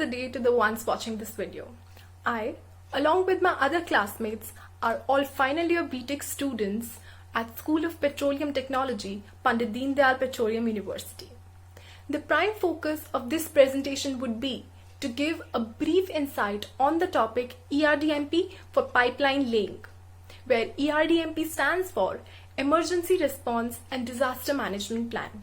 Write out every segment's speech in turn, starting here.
the day to the ones watching this video. I, along with my other classmates, are all final year BTech students at School of Petroleum Technology, Pandit Deen Dayal Petroleum University. The prime focus of this presentation would be to give a brief insight on the topic ERDMP for pipeline laying, where ERDMP stands for Emergency Response and Disaster Management Plan.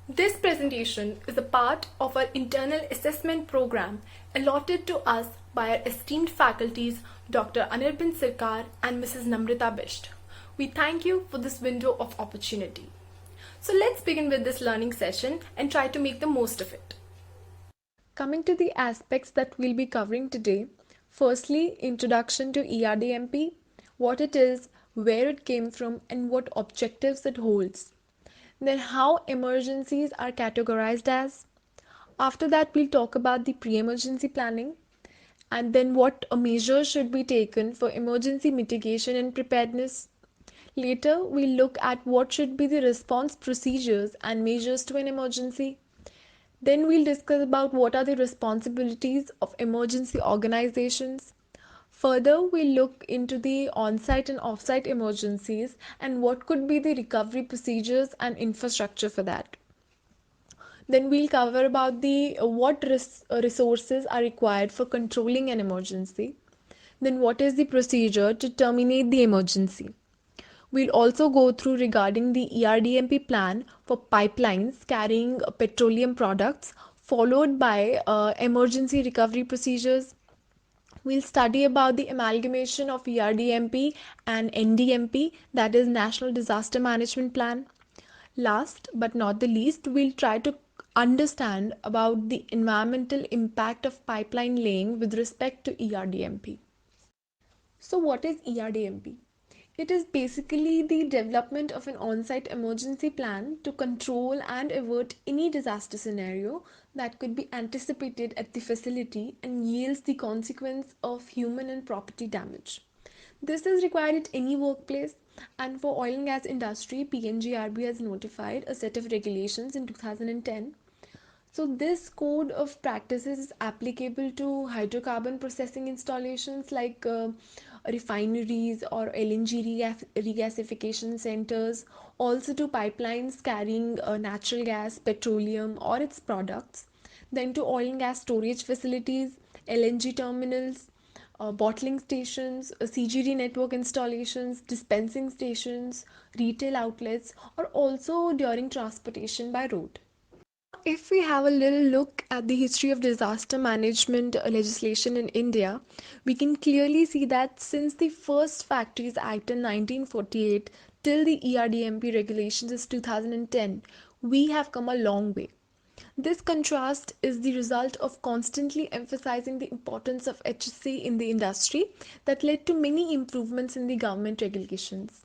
This presentation is a part of our internal assessment program allotted to us by our esteemed faculties Dr. Anirban Sirkar and Mrs. Namrita Bisht. We thank you for this window of opportunity. So let's begin with this learning session and try to make the most of it. Coming to the aspects that we'll be covering today, firstly, introduction to ERDMP, what it is, where it came from, and what objectives it holds. Then how emergencies are categorized as. After that, we'll talk about the pre-emergency planning, and then what measures should be taken for emergency mitigation and preparedness. Later, we'll look at what should be the response procedures and measures to an emergency. Then we'll discuss about what are the responsibilities of emergency organizations. Further, we'll look into the on-site and off-site emergencies and what could be the recovery procedures and infrastructure for that. Then we'll cover about the what resources are required for controlling an emergency. Then what is the procedure to terminate the emergency. We'll also go through regarding the ERDMP plan for pipelines carrying petroleum products, followed by emergency recovery procedures. We'll study about the amalgamation of ERDMP and NDMP, that is National Disaster Management Plan. Last but not the least, we'll try to understand about the environmental impact of pipeline laying with respect to ERDMP. So what is ERDMP? It is basically the development of an on-site emergency plan to control and avert any disaster scenario that could be anticipated at the facility and yields the consequence of human and property damage. This is required at any workplace, and for oil and gas industry, PNGRB has notified a set of regulations in 2010. So this code of practices is applicable to hydrocarbon processing installations like refineries or LNG regasification centers, also to pipelines carrying natural gas, petroleum or its products, then to oil and gas storage facilities, LNG terminals, bottling stations, CGD network installations, dispensing stations, retail outlets, or also during transportation by road. If we have a little look at the history of disaster management legislation in India, we can clearly see that since the first Factories Act in 1948 till the ERDMP regulations is 2010, we have come a long way. This contrast is the result of constantly emphasizing the importance of HSE in the industry that led to many improvements in the government regulations.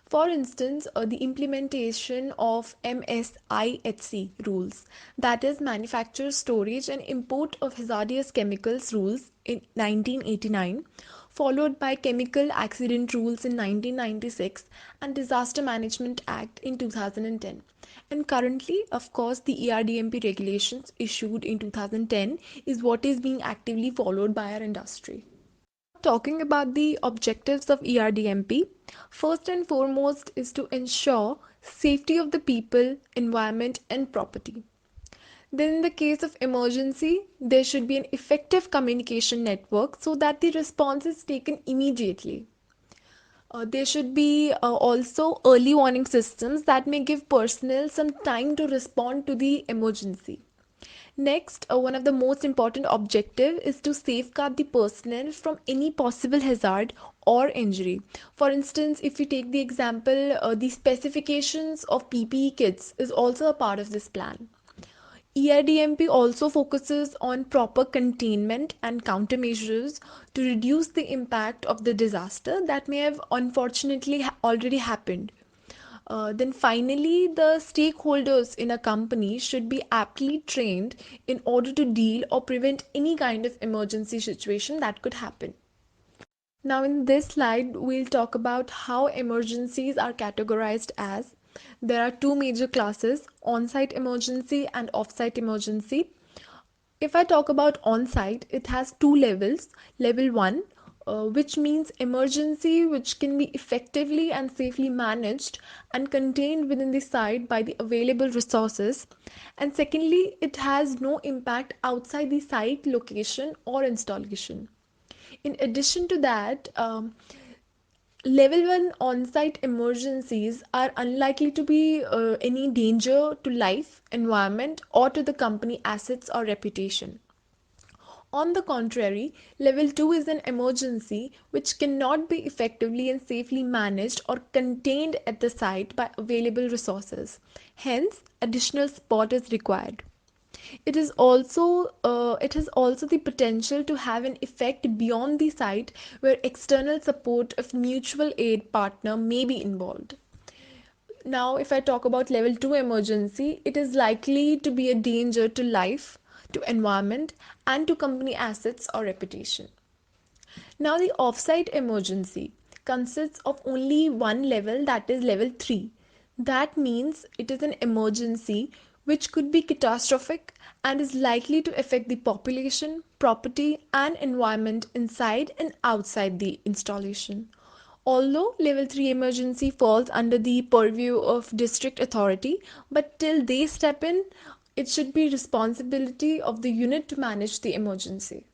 For instance, the implementation of MSIHC rules, that is Manufacture, Storage and Import of Hazardous Chemicals rules in 1989, followed by Chemical Accident rules in 1996 and Disaster Management Act in 2010. And currently, of course, the ERDMP regulations issued in 2010 is what is being actively followed by our industry. Talking about the objectives of ERDMP, first and foremost is to ensure safety of the people, environment and property. Then in the case of emergency, there should be an effective communication network so that the response is taken immediately. There should be also early warning systems that may give personnel some time to respond to the emergency. Next, one of the most important objective is to safeguard the personnel from any possible hazard or injury. For instance, if we take the example, the specifications of PPE kits is also a part of this plan. ERDMP also focuses on proper containment and countermeasures to reduce the impact of the disaster that may have unfortunately already happened. Then finally, the stakeholders in a company should be aptly trained in order to deal or prevent any kind of emergency situation that could happen. Now in this slide, we'll talk about how emergencies are categorized as. There are two major classes, on-site emergency and off-site emergency. If I talk about on-site, it has two levels. Level 1, which means emergency, which can be effectively and safely managed and contained within the site by the available resources. And secondly, it has no impact outside the site location or installation. In addition to that, level 1 on-site emergencies are unlikely to be any danger to life, environment, or to the company assets or reputation. On the contrary, level 2 is an emergency which cannot be effectively and safely managed or contained at the site by available resources. Hence, additional support is required. It has also the potential to have an effect beyond the site where external support of mutual aid partner may be involved. Now, if I talk about level 2 emergency, it is likely to be a danger to life, to environment, and to company assets or reputation. Now, the offsite emergency consists of only one level, that is level 3. That means it is an emergency which could be catastrophic and is likely to affect the population, property, and environment inside and outside the installation. Although level 3 emergency falls under the purview of district authority, but till they step in, it should be responsibility of the unit to manage the emergency.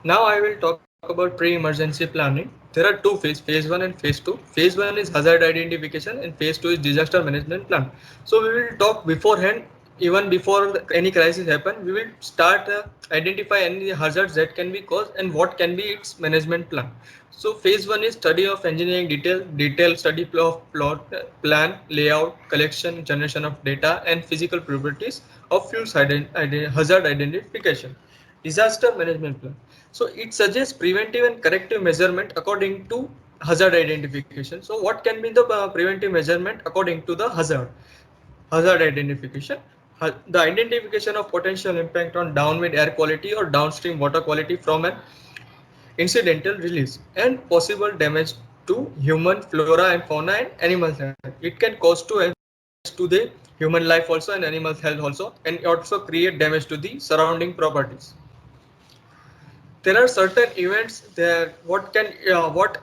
Now I will talk about pre-emergency planning. There are two phases, phase 1 and phase 2. Phase 1 is hazard identification and phase 2 is disaster management plan. So we will talk beforehand, even before any crisis happen, we will start identify any hazards that can be caused and what can be its management plan. So phase 1 is study of engineering detail study of plot, plan, layout, collection, generation of data and physical properties of hazard identification. Disaster management plan. So it suggests preventive and corrective measurement according to hazard identification. So what can be the preventive measurement according to the hazard identification? The identification of potential impact on downwind air quality or downstream water quality from an incidental release and possible damage to human flora and fauna and animal health. It can cause to the human life also and animal health also, and also create damage to the surrounding properties. There are certain events there what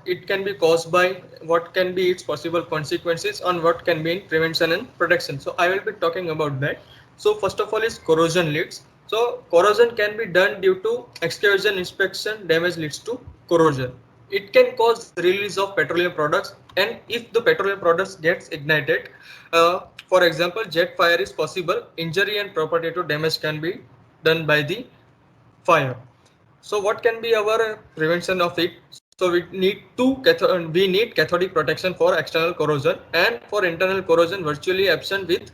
it can be caused by, what can be its possible consequences, and what can be in prevention and protection. So I will be talking about that. So first of all is corrosion leads. So corrosion can be done due to excavation, inspection, damage leads to corrosion. It can cause release of petroleum products, and if the petroleum products gets ignited, for example jet fire is possible, injury and property to damage can be done by the fire. So what can be our prevention of it? So we need cathodic protection for external corrosion, and for internal corrosion virtually absent with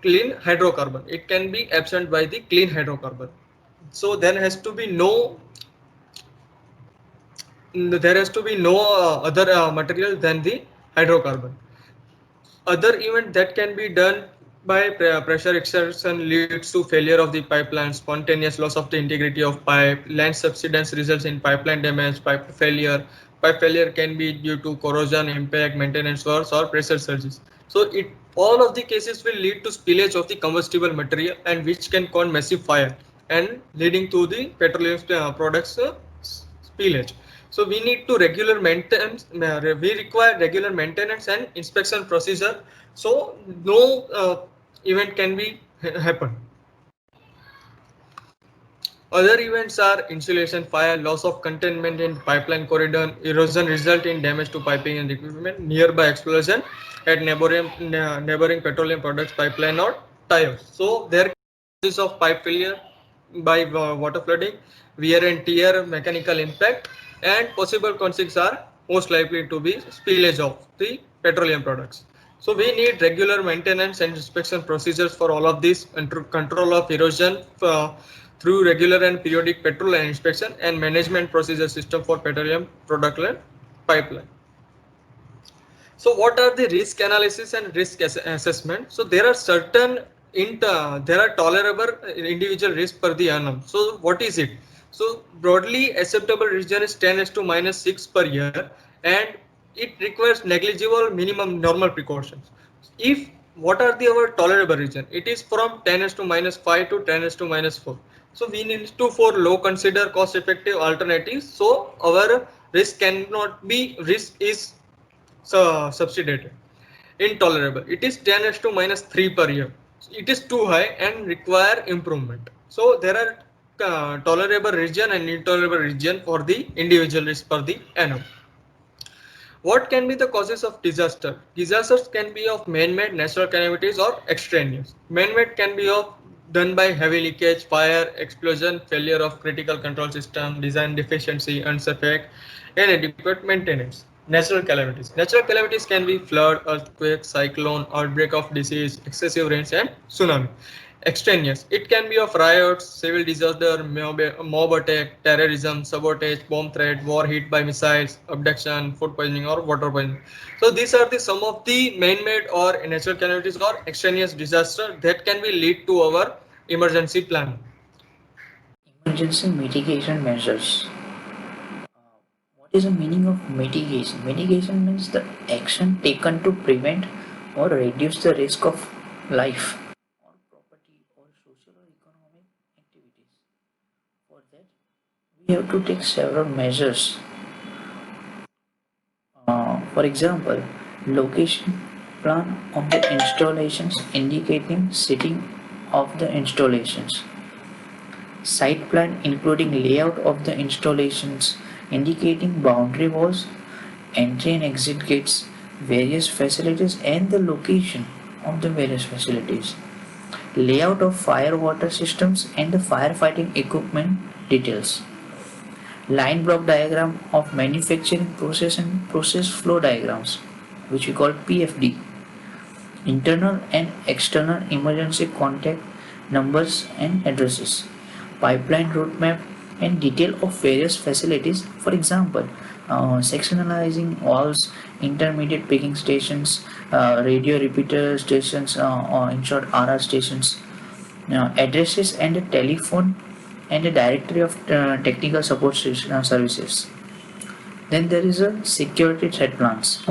clean hydrocarbon. It can be absent by the clean hydrocarbon. So there has to be no other material than the hydrocarbon. Other event that can be done by pressure exertion leads to failure of the pipeline, spontaneous loss of the integrity of pipe, land subsidence results in pipeline damage, pipe failure. Pipe failure can be due to corrosion, impact, maintenance works, or pressure surges. So all of the cases will lead to spillage of the combustible material, and which can cause massive fire and leading to the petroleum products spillage. So we need to regular maintenance. We require regular maintenance and inspection procedure. So no event can be happen. Other events are insulation fire, loss of containment in pipeline corridor, erosion result in damage to piping and equipment, nearby explosion at neighboring petroleum products pipeline or tires. So there is of pipe failure by water flooding, wear and tear, mechanical impact, and possible consequences are most likely to be spillage of the petroleum products. So we need regular maintenance and inspection procedures for all of this, and control of erosion through regular and periodic petrol and inspection, and management procedure system for petroleum product pipeline. So what are the risk analysis and risk assessment? So there are certain there are tolerable individual risk per the annum. So what is it? So broadly acceptable region is 10 to minus 6 per year, and it requires negligible minimum normal precautions. If what are the our tolerable region? It is from 10 to minus 5 to 10 to minus 4. So we need to for low consider cost effective alternatives. So our risk is subsidiated. Intolerable. It is 10 raised to minus 3 per year. It is too high and require improvement. So there are tolerable region and intolerable region for the individual risk per the annum. What can be the causes of disaster? Disasters can be of man-made, natural calamities, or extraneous. Man-made can be of done by heavy leakage, fire, explosion, failure of critical control system, design deficiency, unsafe, inadequate maintenance. Natural calamities. Natural calamities can be flood, earthquake, cyclone, outbreak of disease, excessive rains, and tsunami. Extraneous. It can be of riots, civil disaster, mob attack, terrorism, sabotage, bomb threat, war hit by missiles, abduction, food poisoning, or water poisoning. So these are the some of the man-made or natural calamities or extraneous disaster that can be lead to our emergency plan. Emergency mitigation measures. What is the meaning of mitigation? Mitigation means the action taken to prevent or reduce the risk of life or property or social or economic activities. For that, we have to take several measures. For example, location plan of the installations indicating setting of the installations. Site plan including layout of the installations indicating boundary walls, entry and exit gates, various facilities and the location of the various facilities. Layout of fire water systems and the firefighting equipment details. Line block diagram of manufacturing process and process flow diagrams, which we call PFD. Internal and external emergency contact numbers and addresses. Pipeline roadmap and detail of various facilities, for example, sectionalizing walls, intermediate picking stations, radio repeater stations, or in short RR stations, addresses and a telephone and a directory of technical support services. Then there is a security threat plans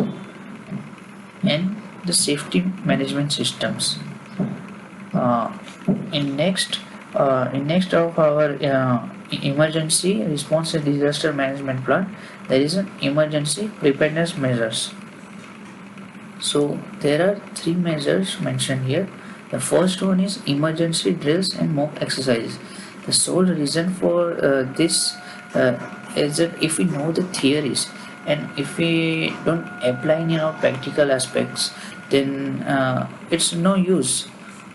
and the safety management systems. Uh, in next of our emergency response and disaster management plan, there is an emergency preparedness measures. So there are three measures mentioned here. The first one is emergency drills and mock exercises. The sole reason for this is that if we know the theories and if we don't apply in our practical aspects, then it's no use.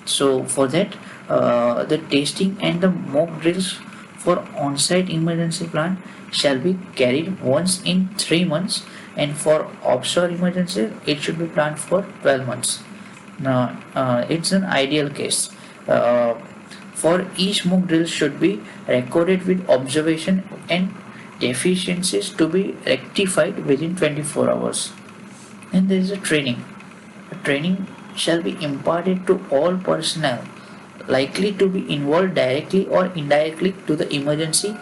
So for that, the testing and the mock drills for on-site emergency plan shall be carried once in 3 months, and for offshore emergency it should be planned for 12 months. Now it's an ideal case. For each mock drill should be recorded with observation and deficiencies to be rectified within 24 hours. And there is a training. A training shall be imparted to all personnel likely to be involved directly or indirectly to the emergency,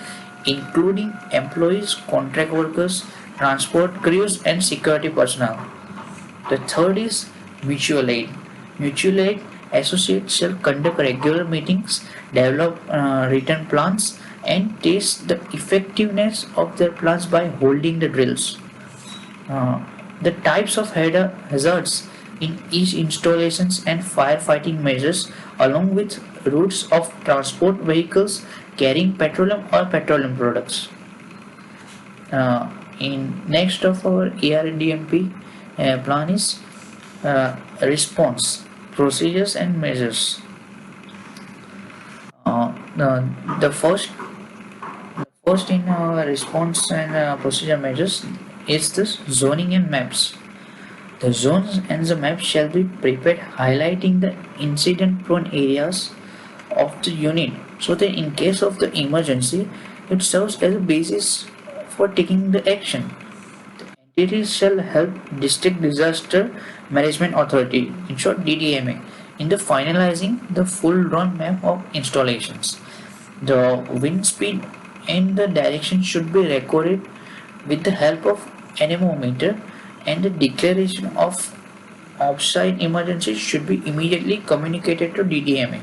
including employees, contract workers, transport crews, and security personnel. The third is mutual aid. Mutual aid associates shall conduct regular meetings, develop written plans, and test the effectiveness of their plans by holding the drills. The types of hazards in each installations and firefighting measures, along with routes of transport vehicles carrying petroleum or petroleum products. In next of our ARDMP plan is response, procedures and measures. The first in our response and procedure measures is this zoning and maps. The zones and the maps shall be prepared highlighting the incident prone areas of the unit so that in case of the emergency it serves as a basis for taking the action. The entities shall help District Disaster Management Authority, in short DDMA, in the finalizing the full drawn map of installations. The wind speed and the direction should be recorded with the help of anemometer, and the declaration of offsite emergency should be immediately communicated to DDMA.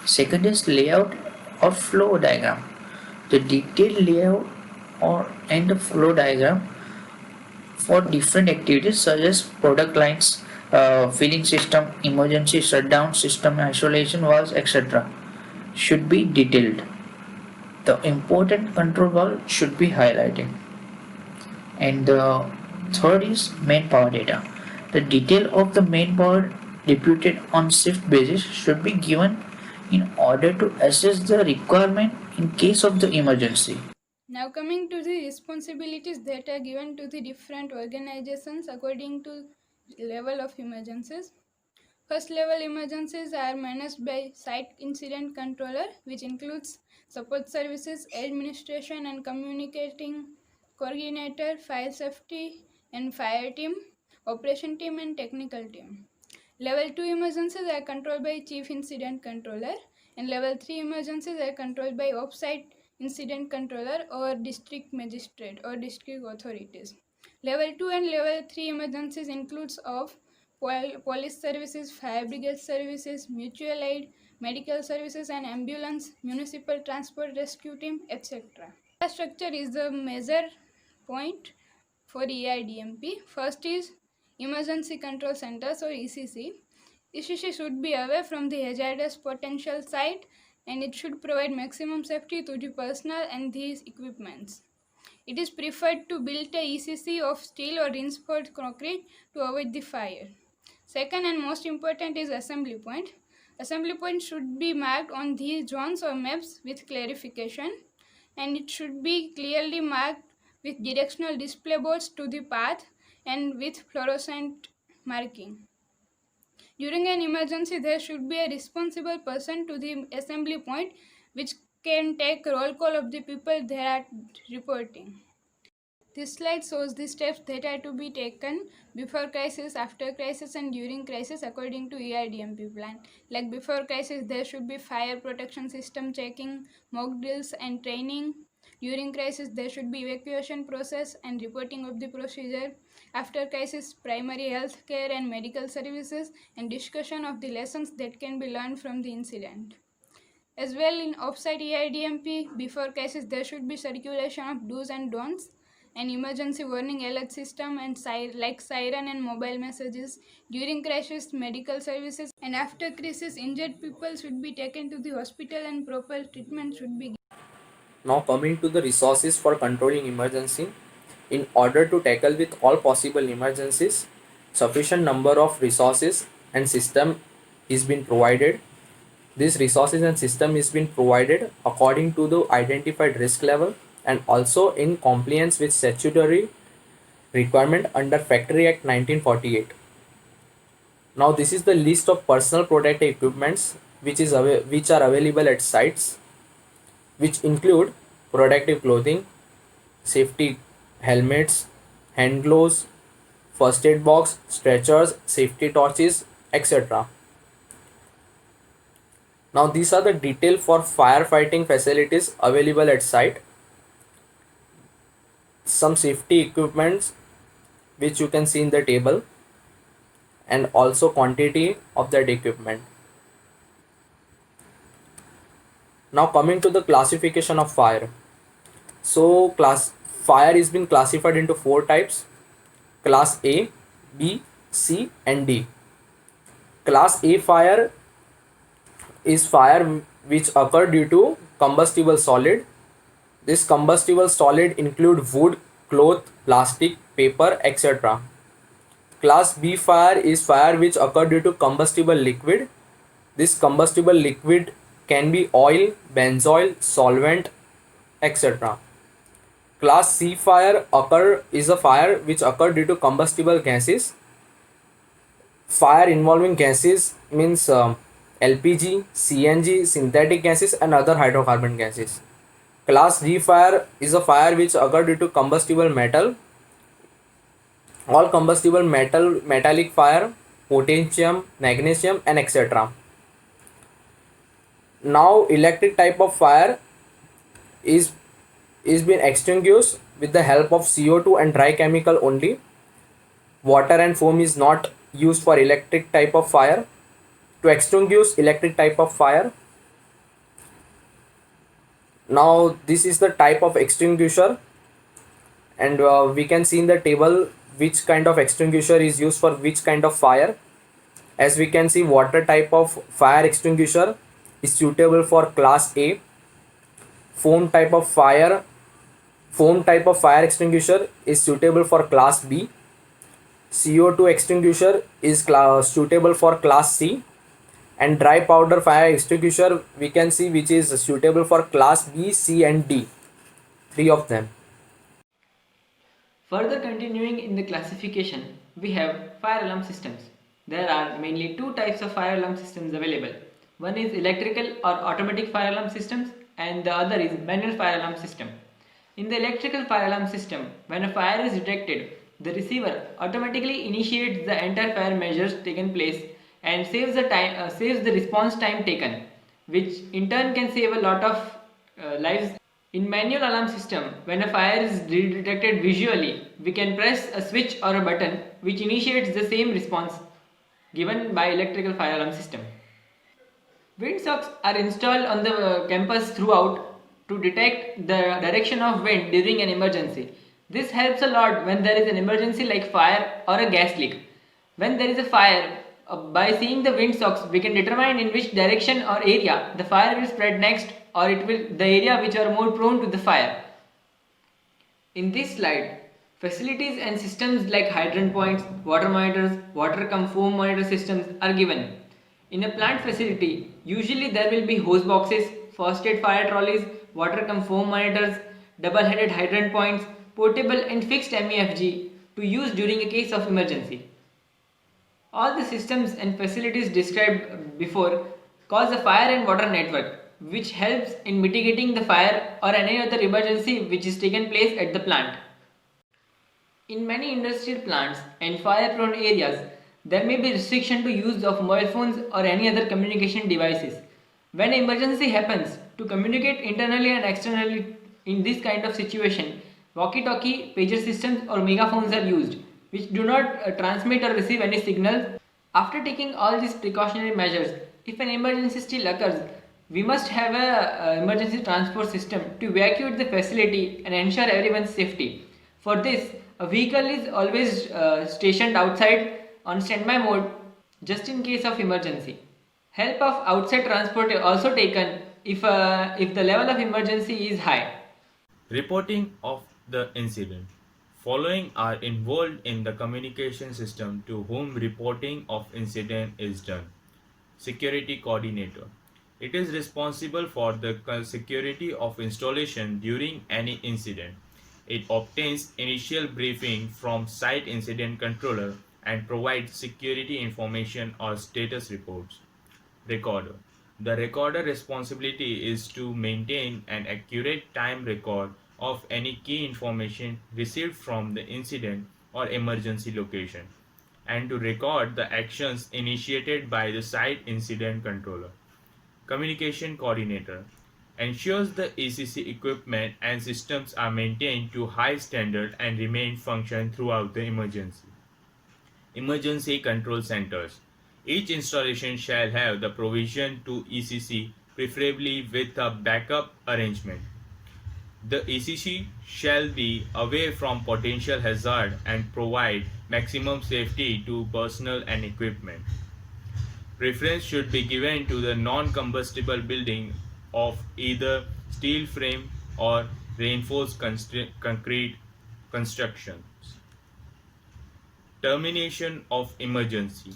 Second is layout or flow diagram. The detailed layout and the flow diagram for different activities such as product lines, filling system, emergency shutdown system, isolation valves, etc. should be detailed. The important control valve should be highlighted. And the third is main power data. The detail of the main power deputed on shift basis should be given in order to assess the requirement in case of the emergency. Now coming to the responsibilities that are given to the different organizations according to level of emergencies. First level emergencies are managed by site incident controller, which includes support services, administration and communicating coordinator, fire safety and fire team, operation team and technical team. Level 2 emergencies are controlled by chief incident controller, and level 3 emergencies are controlled by offsite incident controller or district magistrate or district authorities. Level 2 and level 3 emergencies includes of police services, fire brigade services, mutual aid, medical services and ambulance, municipal transport rescue team, etc. Infrastructure is the major point for EIDMP. First is Emergency Control Centers or ECC. ECC should be away from the hazardous potential site and it should provide maximum safety to the personnel and these equipments. It is preferred to build a ECC of steel or reinforced concrete to avoid the fire. Second and most important is assembly point. Assembly point should be marked on these zones or maps with clarification, and it should be clearly marked with directional display boards to the path and with fluorescent marking. During an emergency, there should be a responsible person to the assembly point which can take roll call of the people they are reporting. This slide shows the steps that are to be taken before crisis, after crisis and during crisis according to EIDMP plan. Like before crisis, there should be fire protection system checking, mock drills and training. During crisis, there should be evacuation process and reporting of the procedure. After crisis, primary health care and medical services and discussion of the lessons that can be learned from the incident. As well, in offsite EIDMP, before crisis, there should be circulation of do's and don'ts, an emergency warning alert system and like siren and mobile messages. During crisis, medical services, and after crisis, injured people should be taken to the hospital and proper treatment should be given. Now coming to the resources for controlling emergency. In order to tackle with all possible emergencies, sufficient number of resources and system is been provided. These resources and system is been provided according to the identified risk level and also in compliance with statutory requirement under Factory Act 1948. Now this is the list of personal protective equipments which are available at sites, which include protective clothing, safety helmets, hand gloves, first aid box, stretchers, safety torches, etc. Now these are the detail for firefighting facilities available at site. Some safety equipments which you can see in the table and also quantity of that equipment. Now coming to the classification of fire. So fire is been classified into 4 types: class A, B, C and D. Class A fire is fire which occur due to combustible solid. This combustible solid include wood, cloth, plastic, paper, etc. Class B fire is fire which occur due to combustible liquid. This combustible liquid can be oil, benzol, solvent, etc. Class C fire is a fire which occur due to combustible gases. Fire involving gases means LPG, CNG, synthetic gases and other hydrocarbon gases. Class D fire is a fire which occur due to combustible metal. All combustible metallic fire, potassium, magnesium and etc. Now electric type of fire is being extinguished with the help of CO2 and dry chemical only. Water and foam is not used for electric type of fire. To extinguish electric type of fire, Now this is the type of extinguisher, and we can see in the table which kind of extinguisher is used for which kind of fire. As we can see, water type of fire extinguisher is suitable for class A. Foam type of fire extinguisher is suitable for class B. CO2 extinguisher is suitable for class C, and dry powder fire extinguisher we can see which is suitable for class B, C and D, three of them. Further continuing in the classification, we have fire alarm systems. There are mainly two types of fire alarm systems available. One is electrical or automatic fire alarm systems, and the other is manual fire alarm system. In the electrical fire alarm system, when a fire is detected, the receiver automatically initiates the entire fire measures taken place and saves the response time taken, which in turn can save a lot of lives. In manual alarm system, when a fire is detected visually, we can press a switch or a button which initiates the same response given by electrical fire alarm system. Windsocks are installed on the campus throughout to detect the direction of wind during an emergency. This helps a lot when there is an emergency like fire or a gas leak. When there is a fire, by seeing the windsocks, we can determine in which direction or area the fire will spread next, or it will the area which are more prone to the fire. In this slide, facilities and systems like hydrant points, water monitors, water cum foam monitor systems are given. In a plant facility, usually there will be hose boxes, first aid fire trolleys, water cum foam monitors, double-headed hydrant points, portable and fixed MEFG to use during a case of emergency. All the systems and facilities described before cause a fire and water network, which helps in mitigating the fire or any other emergency which is taken place at the plant. In many industrial plants and fire-prone areas, there may be restriction to use of mobile phones or any other communication devices. When an emergency happens, to communicate internally and externally in this kind of situation, walkie-talkie, pager systems or megaphones are used, which do not transmit or receive any signals. After taking all these precautionary measures, if an emergency still occurs, we must have a emergency transport system to evacuate the facility and ensure everyone's safety. For this, a vehicle is always stationed outside on standby mode just in case of emergency. Help of outside transport is also taken if the level of emergency is high. Reporting of the incident. Following are involved in the communication system to whom reporting of incident is done. Security coordinator. It is responsible for the security of installation during any incident. It obtains initial briefing from site incident controller and provides security information or status reports. Recorder. The recorder responsibility is to maintain an accurate time record of any key information received from the incident or emergency location, and to record the actions initiated by the site incident controller. Communication coordinator ensures the ECC equipment and systems are maintained to high standard and remain function throughout the emergency. Emergency control centers. Each installation shall have the provision to ECC, preferably with a backup arrangement. The ECC shall be away from potential hazard and provide maximum safety to personnel and equipment. Preference should be given to the non-combustible building of either steel frame or reinforced concrete constructions. Termination of emergency.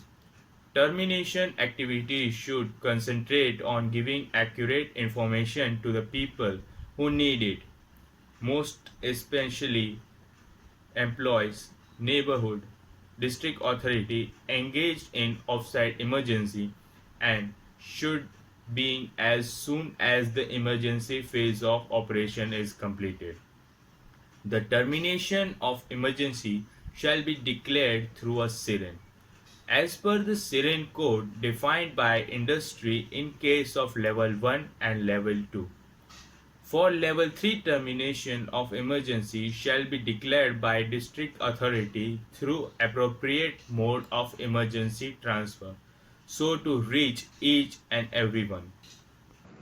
Termination activities should concentrate on giving accurate information to the people who need it, most especially employees, neighborhood, district authority engaged in offsite emergency, and should be as soon as the emergency phase of operation is completed. The termination of emergency shall be declared through a siren, as per the siren code defined by industry in case of level 1 and level 2. For level 3 termination of emergency shall be declared by district authority through appropriate mode of emergency transfer, so to reach each and everyone.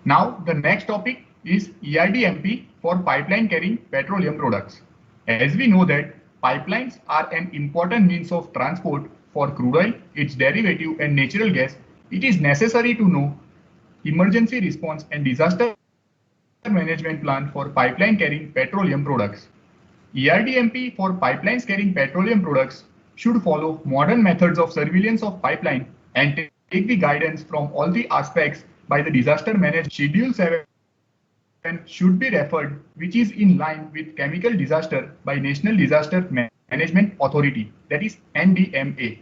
Now the next topic is ERDMP for pipeline carrying petroleum products. As we know that pipelines are an important means of transport for crude oil, its derivative and natural gas, it is necessary to know emergency response and disaster management plan for pipeline carrying petroleum products. ERDMP for pipelines carrying petroleum products should follow modern methods of surveillance of pipeline and take the guidance from all the aspects by the disaster management. Schedule 7 should be referred, which is in line with chemical disaster by National Disaster Management Authority, that is NDMA.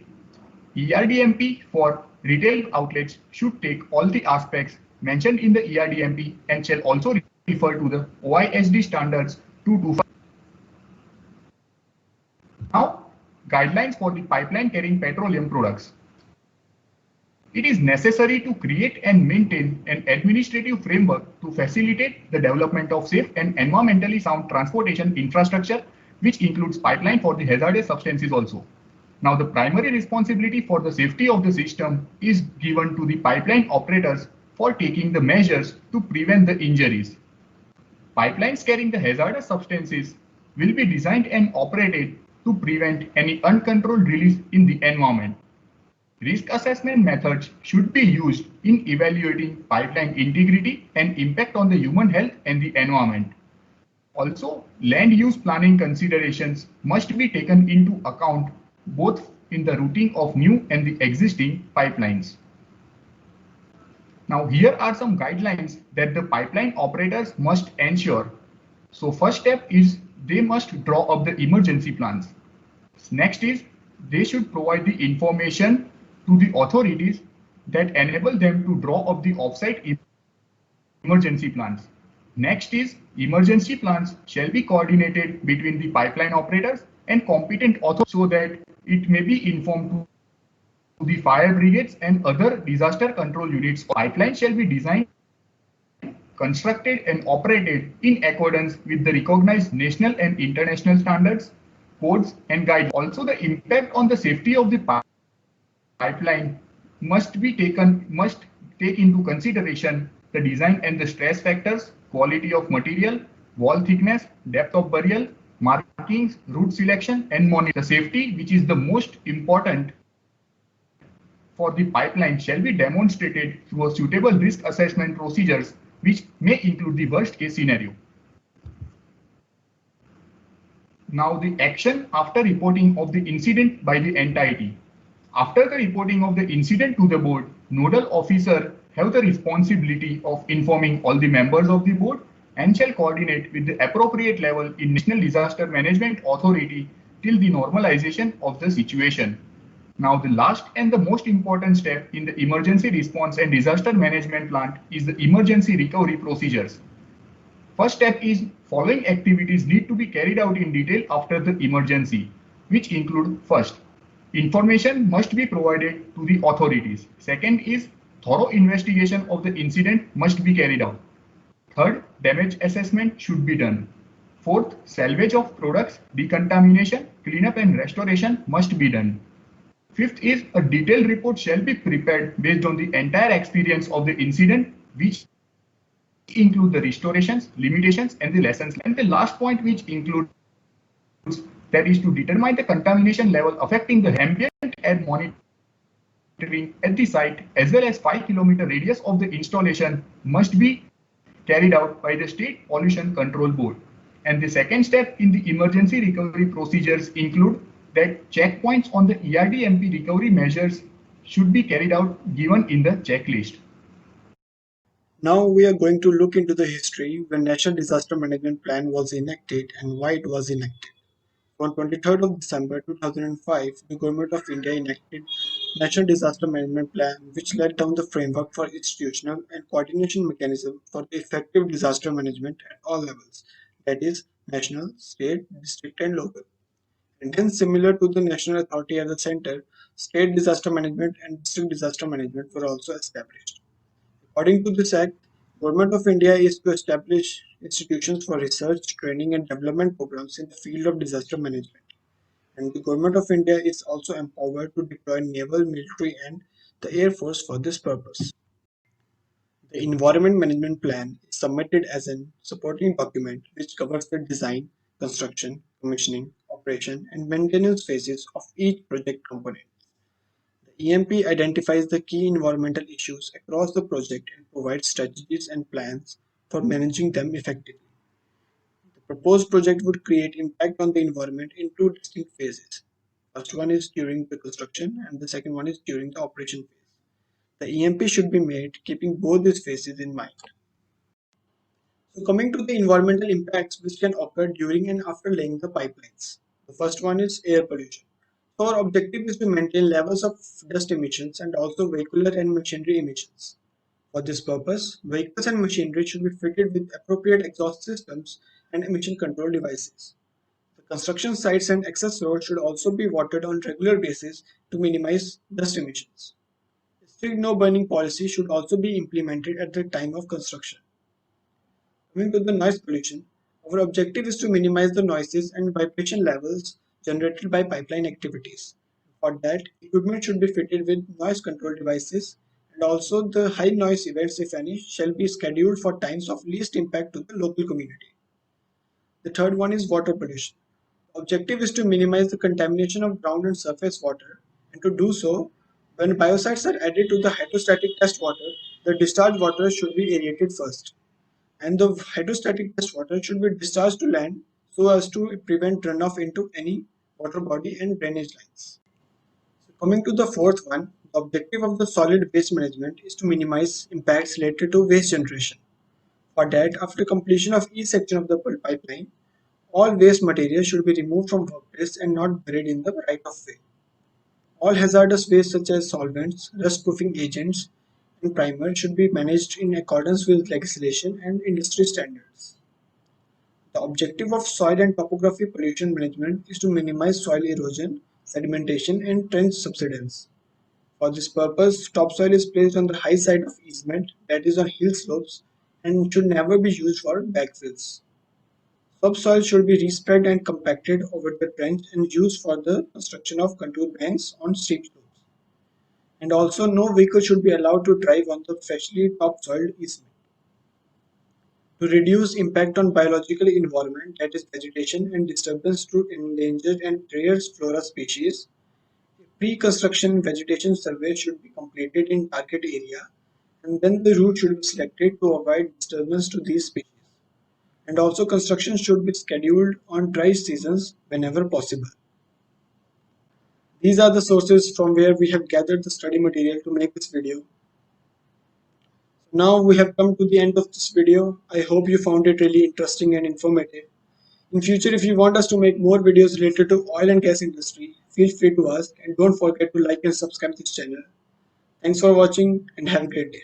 ERDMP for retail outlets should take all the aspects mentioned in the ERDMP and shall also refer to the OISD standards 225. Now, guidelines for the pipeline carrying petroleum products. It is necessary to create and maintain an administrative framework to facilitate the development of safe and environmentally sound transportation infrastructure, which includes pipeline for the hazardous substances also. Now, the primary responsibility for the safety of the system is given to the pipeline operators for taking the measures to prevent the injuries. Pipelines carrying the hazardous substances will be designed and operated to prevent any uncontrolled release in the environment. Risk assessment methods should be used in evaluating pipeline integrity and impact on the human health and the environment. Also, land use planning considerations must be taken into account both in the routing of new and the existing pipelines. Now, here are some guidelines that the pipeline operators must ensure. So, first step is they must draw up the emergency plans. Next is they should provide the information to the authorities that enable them to draw up the offsite emergency plans. Next is emergency plans shall be coordinated between the pipeline operators and competent authorities so that it may be informed to the fire brigades and other disaster control units. Pipelines shall be designed, constructed and operated in accordance with the recognized national and international standards, codes and guidelines. Also, the impact on the safety of the pipeline must take into consideration the design and the stress factors, quality of material, wall thickness, depth of burial, markings, route selection, and monitor. The safety, which is the most important for the pipeline, shall be demonstrated through a suitable risk assessment procedures, which may include the worst case scenario. Now, the action after reporting of the incident by the entity. After the reporting of the incident to the board, nodal officer have the responsibility of informing all the members of the board and shall coordinate with the appropriate level in National Disaster Management Authority till the normalization of the situation. Now, the last and the most important step in the emergency response and disaster management plan is the emergency recovery procedures. First step is following activities need to be carried out in detail after the emergency, which include first, information must be provided to the authorities. Second is thorough investigation of the incident must be carried out. Third, damage assessment should be done. Fourth, salvage of products, decontamination, cleanup and restoration must be done. Fifth is a detailed report shall be prepared based on the entire experience of the incident, which include the restorations, limitations and the lessons. And the last point which includes that is to determine the contamination level affecting the ambient air monitoring at the site as well as 5-kilometer radius of the installation must be carried out by the State Pollution Control Board. And the second step in the emergency recovery procedures include that checkpoints on the ERDMP recovery measures should be carried out given in the checklist. Now we are going to look into the history when National Disaster Management Plan was enacted and why it was enacted. On 23rd of December 2005, the Government of India enacted National Disaster Management Plan, which laid down the framework for institutional and coordination mechanism for effective disaster management at all levels, that is, national, state, district, and local. And hence, similar to the national authority at the center, state disaster management and district disaster management were also established. According to this act, Government of India is to establish institutions for research, training and development programs in the field of disaster management. And the Government of India is also empowered to deploy naval, military and the Air Force for this purpose. The Environment Management Plan is submitted as a supporting document which covers the design, construction, commissioning, operation, and maintenance phases of each project component. The EMP identifies the key environmental issues across the project and provides strategies and plans for managing them effectively. The proposed project would create impact on the environment in two distinct phases. First one is during the construction and the second one is during the operation phase. The EMP should be made keeping both these phases in mind. So coming to the environmental impacts which can occur during and after laying the pipelines. The first one is air pollution. So our objective is to maintain levels of dust emissions and also vehicular and machinery emissions. For this purpose, vehicles and machinery should be fitted with appropriate exhaust systems and emission control devices. The construction sites and access roads should also be watered on regular basis to minimize dust emissions. A strict no burning policy should also be implemented at the time of construction. Coming to the noise pollution, our objective is to minimize the noises and vibration levels generated by pipeline activities. For that, equipment should be fitted with noise control devices, and also the high noise events, if any, shall be scheduled for times of least impact to the local community. The third one is water pollution. Objective is to minimize the contamination of ground and surface water, and to do so, when biocides are added to the hydrostatic test water, the discharge water should be aerated first, and the hydrostatic test water should be discharged to land so as to prevent runoff into any water body and drainage lines. So coming to the fourth one, the objective of the solid waste management is to minimize impacts related to waste generation. For that, after completion of each section of the pipeline, all waste material should be removed from workplace and not buried in the right of way. All hazardous waste such as solvents, rust-proofing agents, and primer should be managed in accordance with legislation and industry standards. The objective of soil and topography pollution management is to minimize soil erosion, sedimentation, and trench subsidence. For this purpose, topsoil is placed on the high side of easement, that is on hill slopes, and should never be used for backfills. Subsoil should be respread and compacted over the trench and used for the construction of contour banks on steep slopes. And also, no vehicle should be allowed to drive on the freshly topsoiled easement. To reduce impact on biological environment, that is vegetation and disturbance to endangered and rare flora species, pre-construction vegetation survey should be completed in target area, and then the route should be selected to avoid disturbance to these species. And also construction should be scheduled on dry seasons whenever possible. These are the sources from where we have gathered the study material to make this video. Now we have come to the end of this video. I hope you found it really interesting and informative. In future, if you want us to make more videos related to oil and gas industry, feel free to ask, and don't forget to like and subscribe this channel. Thanks for watching and have a great day.